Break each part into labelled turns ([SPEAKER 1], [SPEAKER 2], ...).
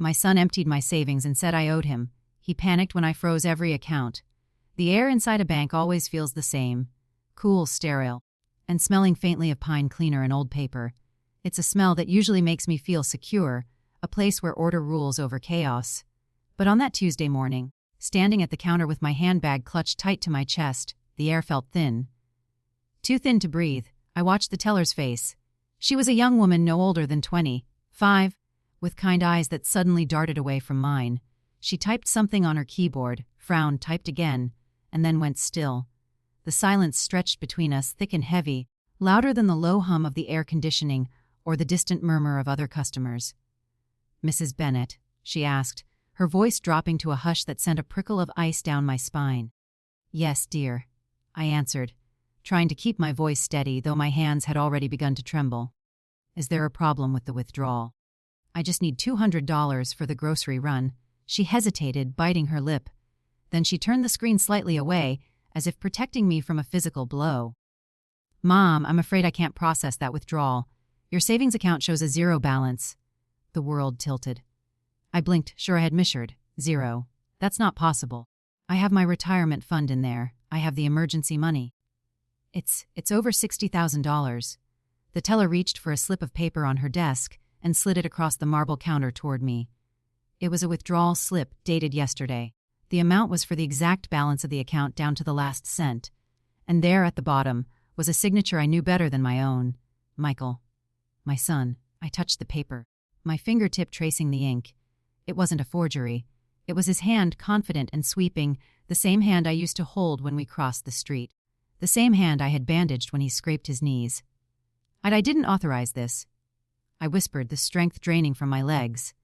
[SPEAKER 1] My son emptied my savings and said I owed him. He panicked when I froze every account. The air inside a bank always feels the same. Cool, sterile, and smelling faintly of pine cleaner and old paper. It's a smell that usually makes me feel secure, a place where order rules over chaos. But on that Tuesday morning, standing at the counter with my handbag clutched tight to my chest, the air felt thin. Too thin to breathe. I watched the teller's face. She was a young woman no older than 25, with kind eyes that suddenly darted away from mine. She typed something on her keyboard, frowned, typed again, and then went still. The silence stretched between us, thick and heavy, louder than the low hum of the air conditioning or the distant murmur of other customers. "Mrs. Bennett?" she asked, her voice dropping to a hush that sent a prickle of ice down my spine. "Yes, dear," I answered, trying to keep my voice steady, though my hands had already begun to tremble. "Is there a problem with the withdrawal?" "I just need $200 for the grocery run." She hesitated, biting her lip. Then she turned the screen slightly away, as if protecting me from a physical blow. "Mom, I'm afraid I can't process that withdrawal. Your savings account shows a zero balance." The world tilted. I blinked, sure I had misheard. Zero. That's not possible. I have my retirement fund in there. I have the emergency money. It's over $60,000. The teller reached for a slip of paper on her desk and slid it across the marble counter toward me. It was a withdrawal slip dated yesterday. The amount was for the exact balance of the account down to the last cent. And there at the bottom was a signature I knew better than my own. Michael. My son. I touched the paper, my fingertip tracing the ink. It wasn't a forgery. It was his hand, confident and sweeping, the same hand I used to hold when we crossed the street. The same hand I had bandaged when he scraped his knees. I didn't authorize this. I whispered, the strength draining from my legs.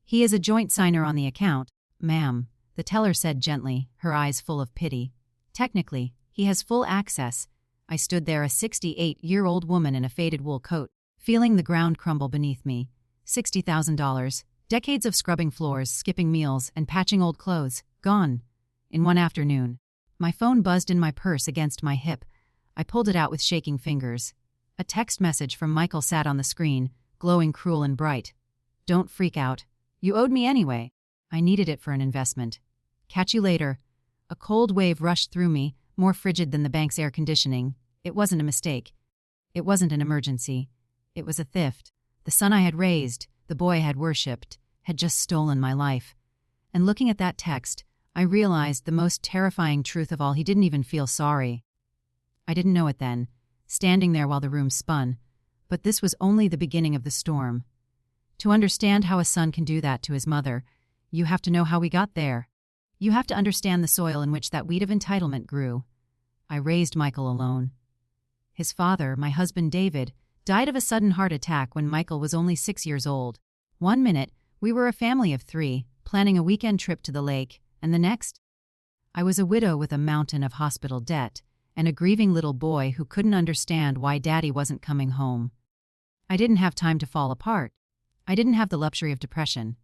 [SPEAKER 1] "He is a joint signer on the account, ma'am," the teller said gently, her eyes full of pity. "Technically, he has full access." I stood there, a 68-year-old woman in a faded wool coat, feeling the ground crumble beneath me. $60,000, decades of scrubbing floors, skipping meals, and patching old clothes, gone. In one afternoon. My phone buzzed in my purse against my hip. I pulled it out with shaking fingers. A text message from Michael sat on the screen, glowing cruel and bright. "Don't freak out. You owed me anyway. I needed it for an investment. Catch you later." A cold wave rushed through me, more frigid than the bank's air conditioning. It wasn't a mistake. It wasn't an emergency. It was a theft. The son I had raised, the boy I had worshipped, had just stolen my life. And looking at that text, I realized the most terrifying truth of all: he didn't even feel sorry. I didn't know it then, standing there while the room spun, but this was only the beginning of the storm. To understand how a son can do that to his mother, you have to know how we got there. You have to understand the soil in which that weed of entitlement grew. I raised Michael alone. His father, my husband David, died of a sudden heart attack when Michael was only 6 years old. One minute, we were a family of 3, planning a weekend trip to the lake, and the next, I was a widow with a mountain of hospital debt and a grieving little boy who couldn't understand why Daddy wasn't coming home. I didn't have time to fall apart. I didn't have the luxury of depression.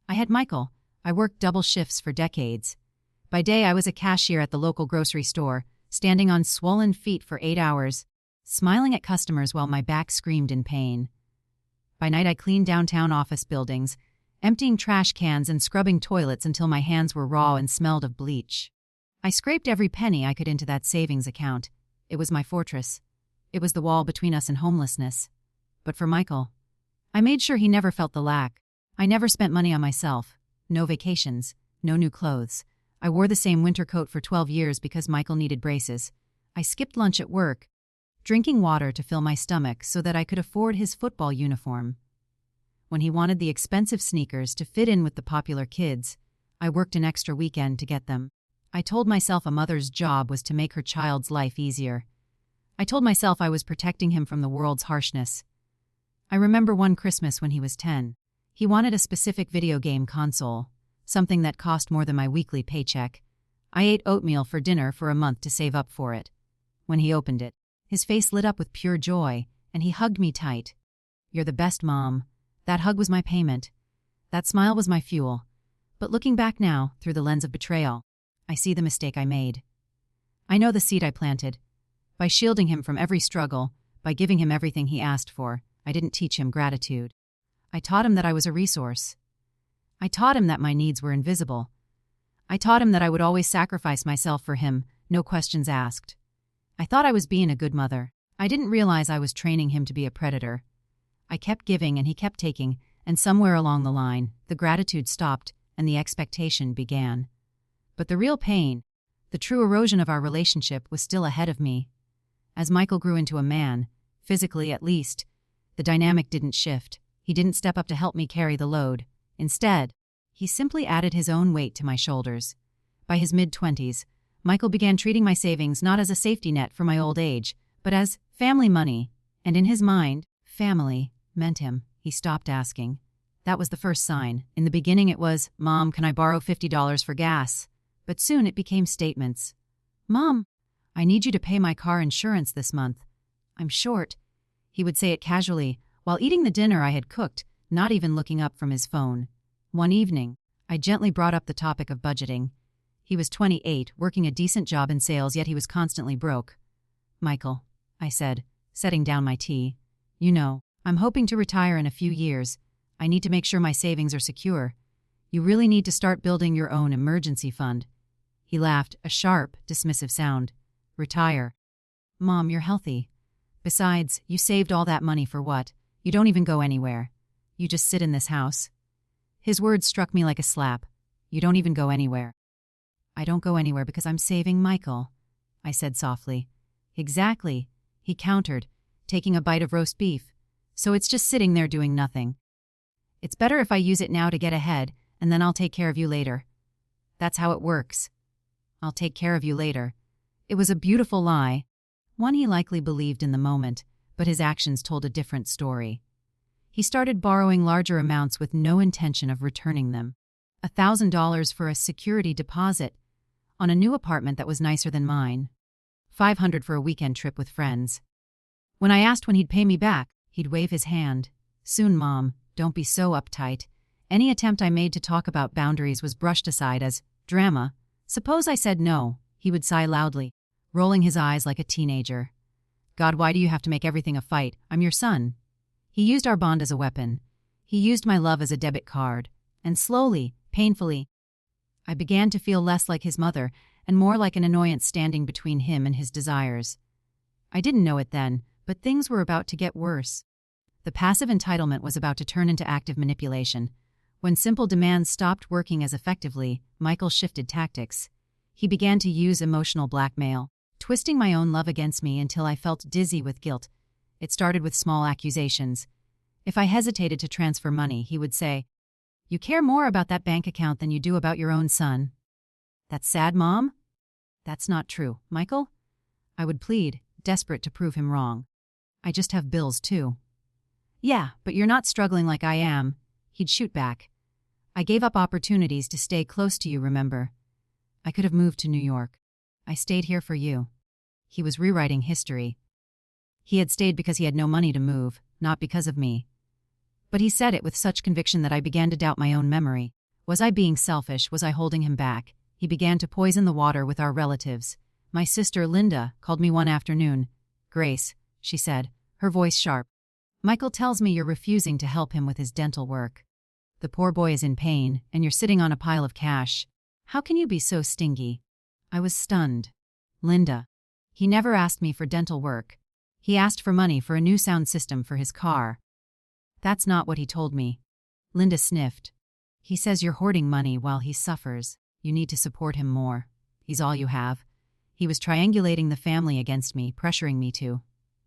[SPEAKER 1] I had Michael. I worked double shifts for decades. By day, I was a cashier at the local grocery store, standing on swollen feet for 8 hours, smiling at customers while my back screamed in pain. By night, I cleaned downtown office buildings, emptying trash cans and scrubbing toilets until my hands were raw and smelled of bleach. I scraped every penny I could into that savings account. It was my fortress. It was the wall between us and homelessness. But for Michael, I made sure he never felt the lack. I never spent money on myself. No vacations, no new clothes. I wore the same winter coat for 12 years because Michael needed braces. I skipped lunch at work, drinking water to fill my stomach so that I could afford his football uniform. When he wanted the expensive sneakers to fit in with the popular kids, I worked an extra weekend to get them. I told myself a mother's job was to make her child's life easier. I told myself I was protecting him from the world's harshness. I remember one Christmas when he was 10. He wanted a specific video game console, something that cost more than my weekly paycheck. I ate oatmeal for dinner for a month to save up for it. When he opened it, his face lit up with pure joy, and he hugged me tight. "You're the best, Mom." That hug was my payment. That smile was my fuel. But looking back now, through the lens of betrayal, I see the mistake I made. I know the seed I planted. By shielding him from every struggle, by giving him everything he asked for, I didn't teach him gratitude. I taught him that I was a resource. I taught him that my needs were invisible. I taught him that I would always sacrifice myself for him, no questions asked. I thought I was being a good mother. I didn't realize I was training him to be a predator. I kept giving and he kept taking, and somewhere along the line, the gratitude stopped and the expectation began. But the real pain, the true erosion of our relationship, was still ahead of me. As Michael grew into a man, physically at least, the dynamic didn't shift. He didn't step up to help me carry the load. Instead, he simply added his own weight to my shoulders. By his mid-20s, Michael began treating my savings not as a safety net for my old age, but as family money, and in his mind, family meant him. He stopped asking. That was the first sign. In the beginning it was, "Mom, can I borrow $50 for gas?" But soon it became statements. "Mom, I need you to pay my car insurance this month. I'm short." He would say it casually, while eating the dinner I had cooked, not even looking up from his phone. One evening, I gently brought up the topic of budgeting. He was 28, working a decent job in sales, yet he was constantly broke. "Michael," I said, setting down my tea, "you know, I'm hoping to retire in a few years. I need to make sure my savings are secure. You really need to start building your own emergency fund." He laughed, a sharp, dismissive sound. "Retire? Mom, you're healthy. Besides, you saved all that money for what? You don't even go anywhere. You just sit in this house." His words struck me like a slap. "You don't even go anywhere." "I don't go anywhere because I'm saving Michael," I said softly. "Exactly," he countered, taking a bite of roast beef. "So it's just sitting there doing nothing. It's better if I use it now to get ahead, and then I'll take care of you later. That's how it works. I'll take care of you later." It was a beautiful lie, one he likely believed in the moment, but his actions told a different story. He started borrowing larger amounts with no intention of returning them. $1,000 for a security deposit on a new apartment that was nicer than mine. $500 for a weekend trip with friends. When I asked when he'd pay me back, he'd wave his hand. "Soon, Mom. Don't be so uptight." Any attempt I made to talk about boundaries was brushed aside as drama. Suppose I said no, he would sigh loudly, rolling his eyes like a teenager. "God, why do you have to make everything a fight? I'm your son." He used our bond as a weapon. He used my love as a debit card. And slowly, painfully, I began to feel less like his mother and more like an annoyance standing between him and his desires. I didn't know it then, but things were about to get worse. The passive entitlement was about to turn into active manipulation. When simple demands stopped working as effectively, Michael shifted tactics. He began to use emotional blackmail, twisting my own love against me until I felt dizzy with guilt. It started with small accusations. If I hesitated to transfer money, he would say, "You care more about that bank account than you do about your own son." "That's sad, Mom?" "That's not true, Michael." I would plead, desperate to prove him wrong. "I just have bills, too." "Yeah, but you're not struggling like I am," he'd shoot back. "I gave up opportunities to stay close to you, remember? I could have moved to New York. I stayed here for you." He was rewriting history. He had stayed because he had no money to move, not because of me. But he said it with such conviction that I began to doubt my own memory. Was I being selfish? Was I holding him back? He began to poison the water with our relatives. My sister, Linda, called me one afternoon. "Grace," she said, her voice sharp, "Michael tells me you're refusing to help him with his dental work. The poor boy is in pain, and you're sitting on a pile of cash. How can you be so stingy?" I was stunned. "Linda, he never asked me for dental work. He asked for money for a new sound system for his car." "That's not what he told me." Linda sniffed. "He says you're hoarding money while he suffers. You need to support him more. He's all you have." He was triangulating the family against me, pressuring me to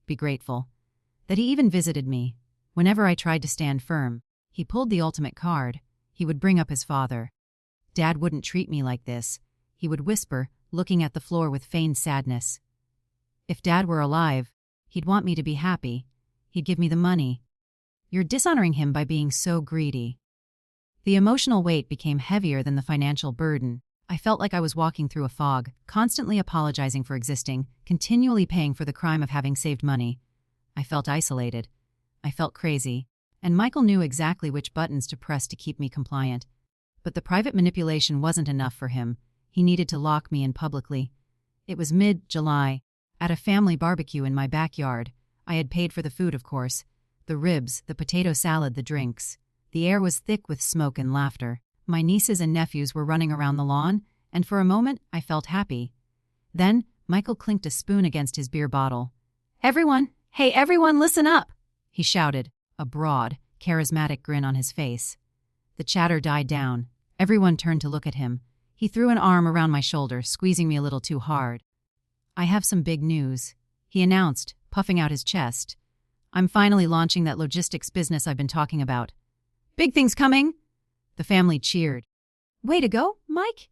[SPEAKER 1] be grateful. That he even visited me. Whenever I tried to stand firm, he pulled the ultimate card. He would bring up his father. "Dad wouldn't treat me like this," he would whisper, looking at the floor with feigned sadness. "If Dad were alive, he'd want me to be happy. He'd give me the money. You're dishonoring him by being so greedy." The emotional weight became heavier than the financial burden. I felt like I was walking through a fog, constantly apologizing for existing, continually paying for the crime of having saved money. I felt isolated. I felt crazy. And Michael knew exactly which buttons to press to keep me compliant. But the private manipulation wasn't enough for him. He needed to lock me in publicly. It was mid-July, at a family barbecue in my backyard. I had paid for the food, of course. The ribs, the potato salad, the drinks. The air was thick with smoke and laughter. My nieces and nephews were running around the lawn, and for a moment I felt happy. Then Michael clinked a spoon against his beer bottle. Hey everyone, listen up!" he shouted, a broad, charismatic grin on his face. The chatter died down. Everyone turned to look at him. He threw an arm around my shoulder, squeezing me a little too hard. "I have some big news," he announced, puffing out his chest. "I'm finally launching that logistics business I've been talking about." "Big things coming!" The family cheered. "Way to go, Mike!"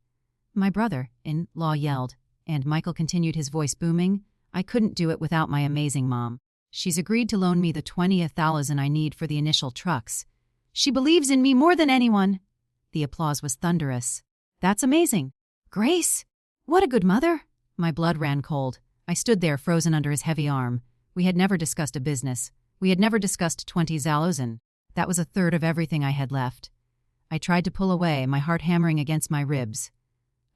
[SPEAKER 1] my brother-in-law yelled, and Michael continued, his voice booming. "I couldn't do it without my amazing mom. She's agreed to loan me the $20,000 I need for the initial trucks. She believes in me more than anyone." The applause was thunderous. "That's amazing. Grace, what a good mother." My blood ran cold. I stood there frozen under his heavy arm. We had never discussed a business. We had never discussed $20,000. That was a third of everything I had left. I tried to pull away, my heart hammering against my ribs.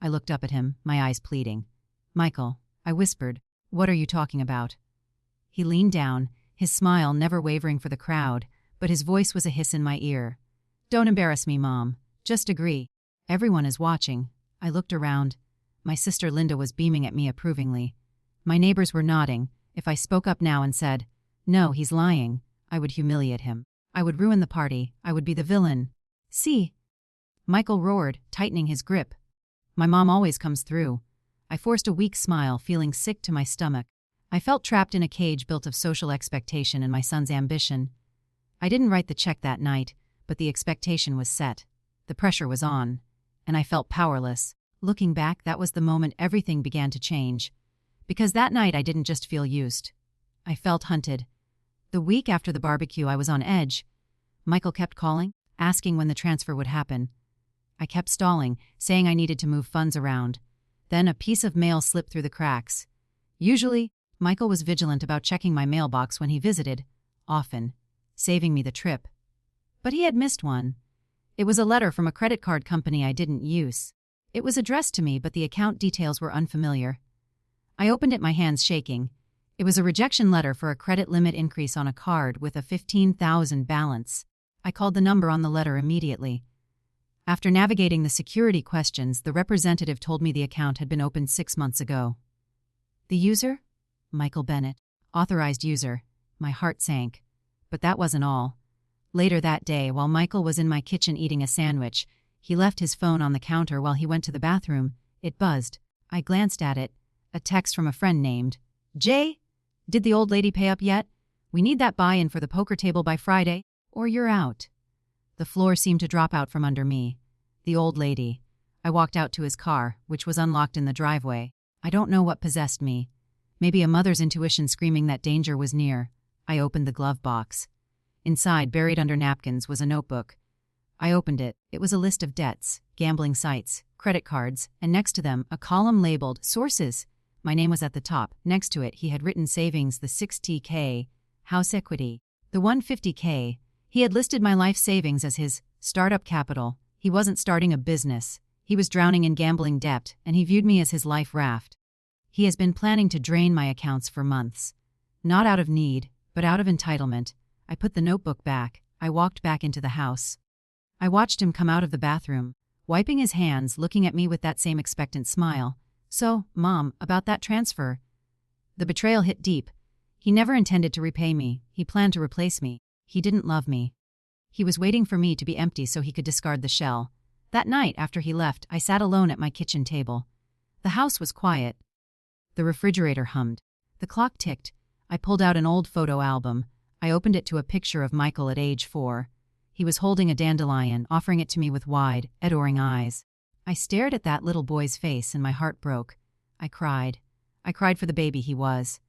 [SPEAKER 1] I looked up at him, my eyes pleading. "Michael," I whispered, "what are you talking about?" He leaned down, his smile never wavering for the crowd, but his voice was a hiss in my ear. "Don't embarrass me, Mom. Just agree. Everyone is watching." I looked around. My sister Linda was beaming at me approvingly. My neighbors were nodding. If I spoke up now and said, "No, he's lying," I would humiliate him. I would ruin the party. I would be the villain. "See?" Michael roared, tightening his grip. "My mom always comes through." I forced a weak smile, feeling sick to my stomach. I felt trapped in a cage built of social expectation and my son's ambition. I didn't write the check that night, but the expectation was set. The pressure was on, and I felt powerless. Looking back, that was the moment everything began to change. Because that night I didn't just feel used. I felt hunted. The week after the barbecue, I was on edge. Michael kept calling, asking when the transfer would happen. I kept stalling, saying I needed to move funds around. Then a piece of mail slipped through the cracks. Usually, Michael was vigilant about checking my mailbox when he visited, often, saving me the trip. But he had missed one. It was a letter from a credit card company I didn't use. It was addressed to me, but the account details were unfamiliar. I opened it, my hands shaking. It was a rejection letter for a credit limit increase on a card with a $15,000 balance. I called the number on the letter immediately. After navigating the security questions, the representative told me the account had been opened 6 months ago. The user? Michael Bennett. Authorized user. My heart sank. But that wasn't all. Later that day, while Michael was in my kitchen eating a sandwich, he left his phone on the counter while he went to the bathroom. It buzzed. I glanced at it. A text from a friend named Jay. "Did the old lady pay up yet? We need that buy-in for the poker table by Friday, or you're out." The floor seemed to drop out from under me. The old lady. I walked out to his car, which was unlocked in the driveway. I don't know what possessed me. Maybe a mother's intuition screaming that danger was near. I opened the glove box. Inside, buried under napkins, was a notebook. I opened it. It was a list of debts, gambling sites, credit cards, and next to them, a column labeled Sources. My name was at the top. Next to it, he had written savings, the $60K, house equity, the $150K. He had listed my life savings as his startup capital. He wasn't starting a business. He was drowning in gambling debt, and he viewed me as his life raft. He has been planning to drain my accounts for months. Not out of need, but out of entitlement. I put the notebook back. I walked back into the house. I watched him come out of the bathroom, wiping his hands, looking at me with that same expectant smile. "So, Mom, about that transfer." The betrayal hit deep. He never intended to repay me. He planned to replace me. He didn't love me. He was waiting for me to be empty so he could discard the shell. That night, after he left, I sat alone at my kitchen table. The house was quiet. The refrigerator hummed. The clock ticked. I pulled out an old photo album. I opened it to a picture of Michael at age 4. He was holding a dandelion, offering it to me with wide, adoring eyes. I stared at that little boy's face and my heart broke. I cried. I cried for the baby he was.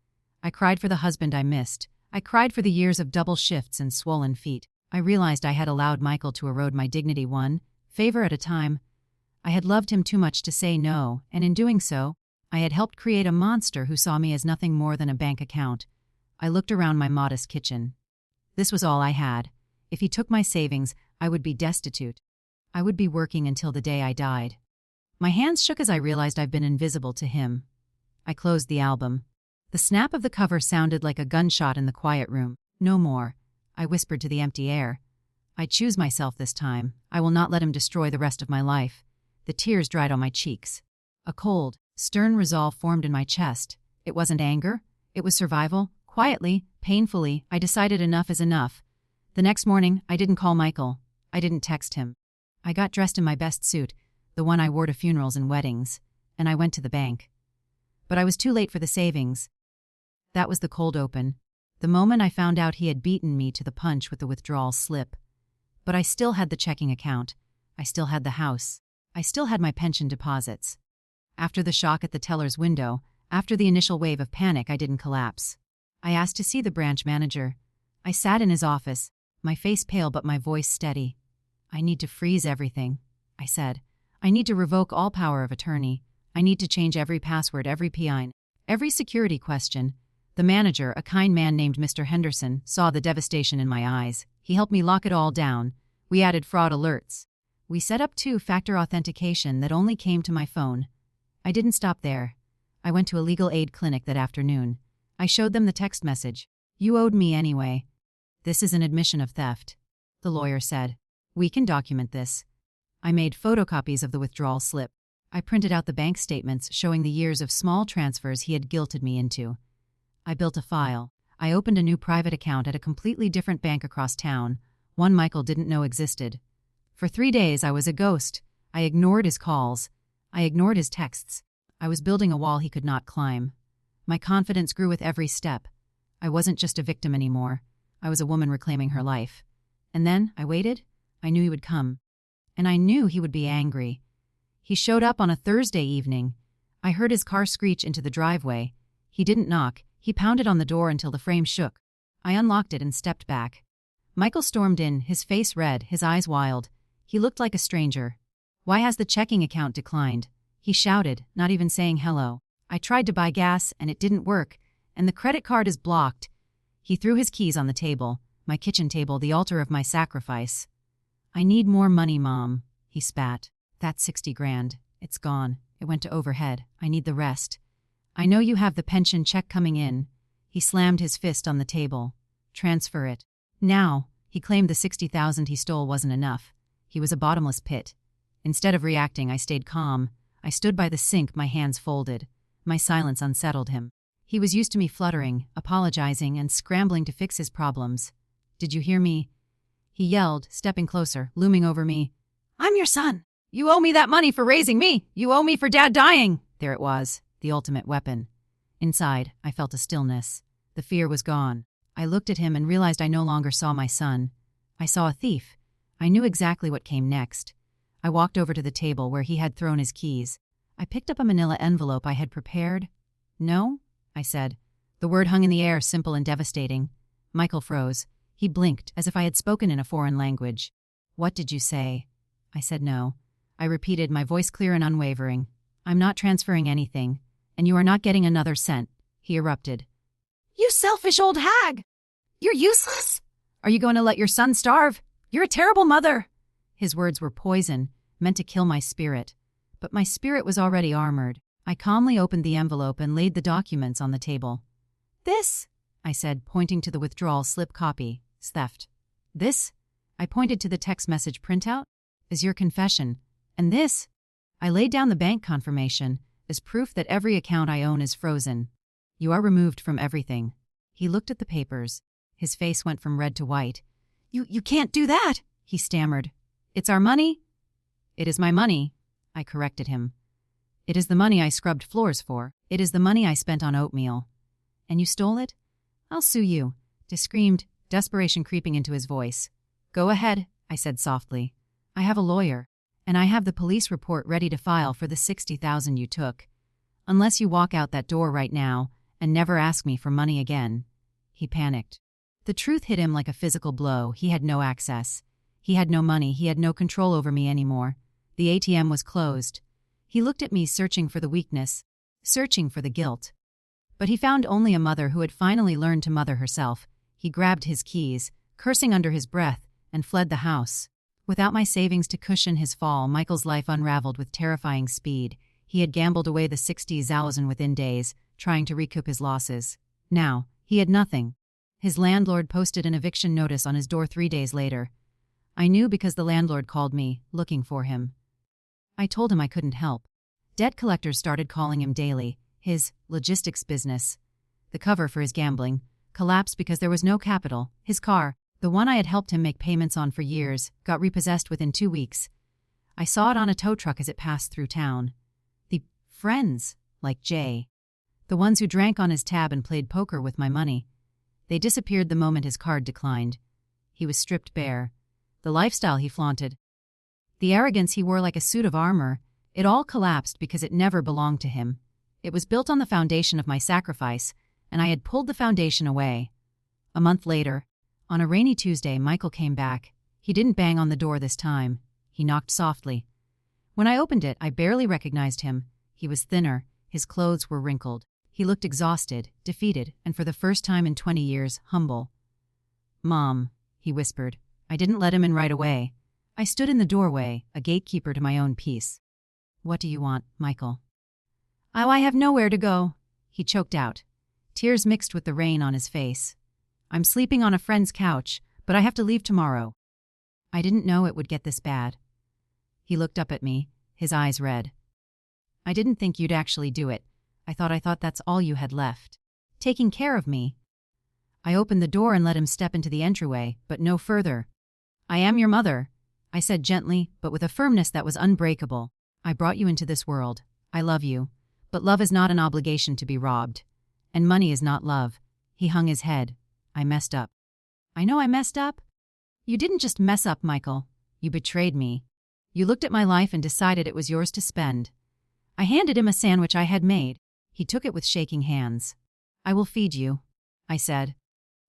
[SPEAKER 1] I cried for the husband I missed. I cried for the years of double shifts and swollen feet. I realized I had allowed Michael to erode my dignity one favor at a time. I had loved him too much to say no, and in doing so, I had helped create a monster who saw me as nothing more than a bank account. I looked around my modest kitchen. This was all I had. If he took my savings, I would be destitute. I would be working until the day I died. My hands shook as I realized I've been invisible to him. I closed the album. The snap of the cover sounded like a gunshot in the quiet room. "No more," I whispered to the empty air. I choose myself this time. I will not let him destroy the rest of my life. The tears dried on my cheeks. A cold, stern resolve formed in my chest. It wasn't anger. It was survival. Quietly, painfully, I decided enough is enough. The next morning, I didn't call Michael. I didn't text him. I got dressed in my best suit, the one I wore to funerals and weddings, and I went to the bank. But I was too late for the savings. That was the cold open. The moment I found out he had beaten me to the punch with the withdrawal slip. But I still had the checking account. I still had the house. I still had my pension deposits. After the shock at the teller's window, after the initial wave of panic, I didn't collapse. I asked to see the branch manager. I sat in his office, my face pale but my voice steady. I need to freeze everything, I said. I need to revoke all power of attorney. I need to change every password, every PIN, every security question. The manager, a kind man named Mr. Henderson, saw the devastation in my eyes. He helped me lock it all down. We added fraud alerts. We set up two-factor authentication that only came to my phone. I didn't stop there. I went to a legal aid clinic that afternoon. I showed them the text message. You owed me anyway. This is an admission of theft, the lawyer said. We can document this. I made photocopies of the withdrawal slip. I printed out the bank statements showing the years of small transfers he had guilted me into. I built a file. I opened a new private account at a completely different bank across town, one Michael didn't know existed. For 3 days I was a ghost. I ignored his calls. I ignored his texts. I was building a wall he could not climb. My confidence grew with every step. I wasn't just a victim anymore. I was a woman reclaiming her life. And then I waited. I knew he would come. And I knew he would be angry. He showed up on a Thursday evening. I heard his car screech into the driveway. He didn't knock. He pounded on the door until the frame shook. I unlocked it and stepped back. Michael stormed in, his face red, his eyes wild. He looked like a stranger. Why has the checking account declined? He shouted, not even saying hello. I tried to buy gas, and it didn't work, and the credit card is blocked. He threw his keys on the table, my kitchen table, the altar of my sacrifice. I need more money, Mom, he spat. That's 60 grand. It's gone. It went to overhead. I need the rest. I know you have the pension check coming in. He slammed his fist on the table. Transfer it. Now. He claimed the 60,000 he stole wasn't enough. He was a bottomless pit. Instead of reacting, I stayed calm. I stood by the sink, my hands folded. My silence unsettled him. He was used to me fluttering, apologizing, and scrambling to fix his problems. Did you hear me? He yelled, stepping closer, looming over me. I'm your son. You owe me that money for raising me. You owe me for Dad dying. There it was, the ultimate weapon. Inside, I felt a stillness. The fear was gone. I looked at him and realized I no longer saw my son. I saw a thief. I knew exactly what came next. I walked over to the table where he had thrown his keys. I picked up a manila envelope I had prepared. No, I said. The word hung in the air, simple and devastating. Michael froze. He blinked, as if I had spoken in a foreign language. What did you say? I said no. I repeated, my voice clear and unwavering. I'm not transferring anything, and you are not getting another cent. He erupted. You selfish old hag! You're useless! Are you going to let your son starve? You're a terrible mother! His words were poison, meant to kill my spirit. But my spirit was already armored. I calmly opened the envelope and laid the documents on the table. This, I said, pointing to the withdrawal slip copy, theft. This, I pointed to the text message printout, is your confession. And this, I laid down the bank confirmation, is proof that every account I own is frozen. You are removed from everything. He looked at the papers. His face went from red to white. You can't do that, he stammered. It's our money? It is my money, I corrected him. It is the money I scrubbed floors for. It is the money I spent on oatmeal. And you stole it? I'll sue you, he screamed, desperation creeping into his voice. Go ahead, I said softly. I have a lawyer, and I have the police report ready to file for the 60,000 you took. Unless you walk out that door right now and never ask me for money again. He panicked. The truth hit him like a physical blow. He had no access. He had no money. He had no control over me anymore. The ATM was closed. He looked at me, searching for the weakness, searching for the guilt. But he found only a mother who had finally learned to mother herself. He grabbed his keys, cursing under his breath, and fled the house. Without my savings to cushion his fall, Michael's life unraveled with terrifying speed. He had gambled away the 60,000 within days, trying to recoup his losses. Now, he had nothing. His landlord posted an eviction notice on his door 3 days later. I knew because the landlord called me, looking for him. I told him I couldn't help. Debt collectors started calling him daily. His logistics business, the cover for his gambling, collapsed because there was no capital. His car, the one I had helped him make payments on for years, got repossessed within 2 weeks. I saw it on a tow truck as it passed through town. The friends, like Jay, the ones who drank on his tab and played poker with my money, they disappeared the moment his card declined. He was stripped bare. The lifestyle he flaunted, the arrogance he wore like a suit of armor, it all collapsed because it never belonged to him. It was built on the foundation of my sacrifice, and I had pulled the foundation away. A month later, on a rainy Tuesday, Michael came back. He didn't bang on the door this time. He knocked softly. When I opened it, I barely recognized him. He was thinner, his clothes were wrinkled. He looked exhausted, defeated, and for the first time in 20 years, humble. "Mom," he whispered. I didn't let him in right away. I stood in the doorway, a gatekeeper to my own peace. "What do you want, Michael?" "Oh, I have nowhere to go," he choked out. Tears mixed with the rain on his face. "I'm sleeping on a friend's couch, but I have to leave tomorrow." I didn't know it would get this bad. He looked up at me, his eyes red. "I didn't think you'd actually do it. I thought that's all you had left. Taking care of me." I opened the door and let him step into the entryway, but no further. "I am your mother," I said gently, but with a firmness that was unbreakable. "I brought you into this world. I love you. But love is not an obligation to be robbed. And money is not love." He hung his head. "I messed up." "I know I messed up." "You didn't just mess up, Michael. You betrayed me. You looked at my life and decided it was yours to spend." I handed him a sandwich I had made. He took it with shaking hands. "I will feed you," I said.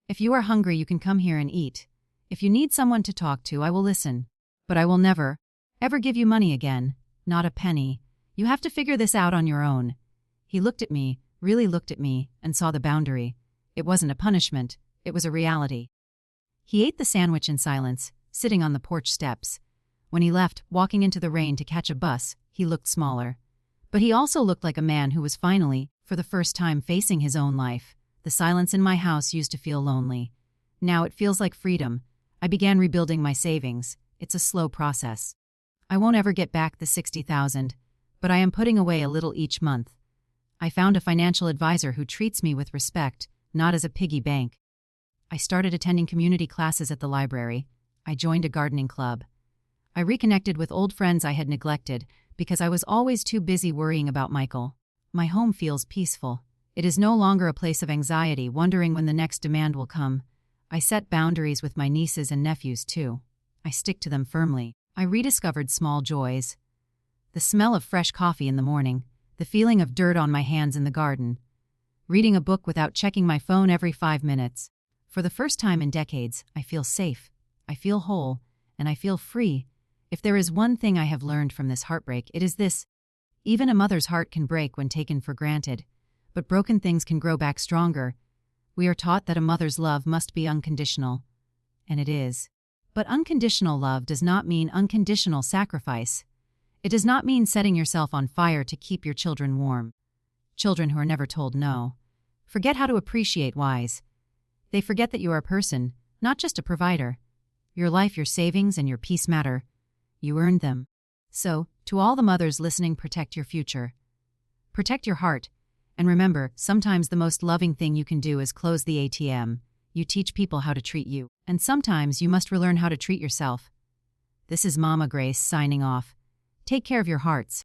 [SPEAKER 1] "If you are hungry, you can come here and eat. If you need someone to talk to, I will listen. But I will never, ever give you money again. Not a penny. You have to figure this out on your own." He looked at me, really looked at me, and saw the boundary. It wasn't a punishment. It was a reality. He ate the sandwich in silence, sitting on the porch steps. When he left, walking into the rain to catch a bus, he looked smaller. But he also looked like a man who was finally, for the first time, facing his own life. The silence in my house used to feel lonely. Now it feels like freedom. I began rebuilding my savings. It's a slow process. I won't ever get back the $60,000, but I am putting away a little each month. I found a financial advisor who treats me with respect, not as a piggy bank. I started attending community classes at the library. I joined a gardening club. I reconnected with old friends I had neglected because I was always too busy worrying about Michael. My home feels peaceful. It is no longer a place of anxiety, wondering when the next demand will come. I set boundaries with my nieces and nephews, too. I stick to them firmly. I rediscovered small joys. The smell of fresh coffee in the morning, the feeling of dirt on my hands in the garden, reading a book without checking my phone every 5 minutes. For the first time in decades, I feel safe, I feel whole, and I feel free. If there is one thing I have learned from this heartbreak, it is this. Even a mother's heart can break when taken for granted, but broken things can grow back stronger. We are taught that a mother's love must be unconditional, and it is. But unconditional love does not mean unconditional sacrifice. It does not mean setting yourself on fire to keep your children warm. Children who are never told no forget how to appreciate whys. They forget that you are a person, not just a provider. Your life, your savings, and your peace matter. You earned them. So, to all the mothers listening, protect your future. Protect your heart. And remember, sometimes the most loving thing you can do is close the ATM. You teach people how to treat you. And sometimes you must relearn how to treat yourself. This is Mama Grace signing off. Take care of your hearts.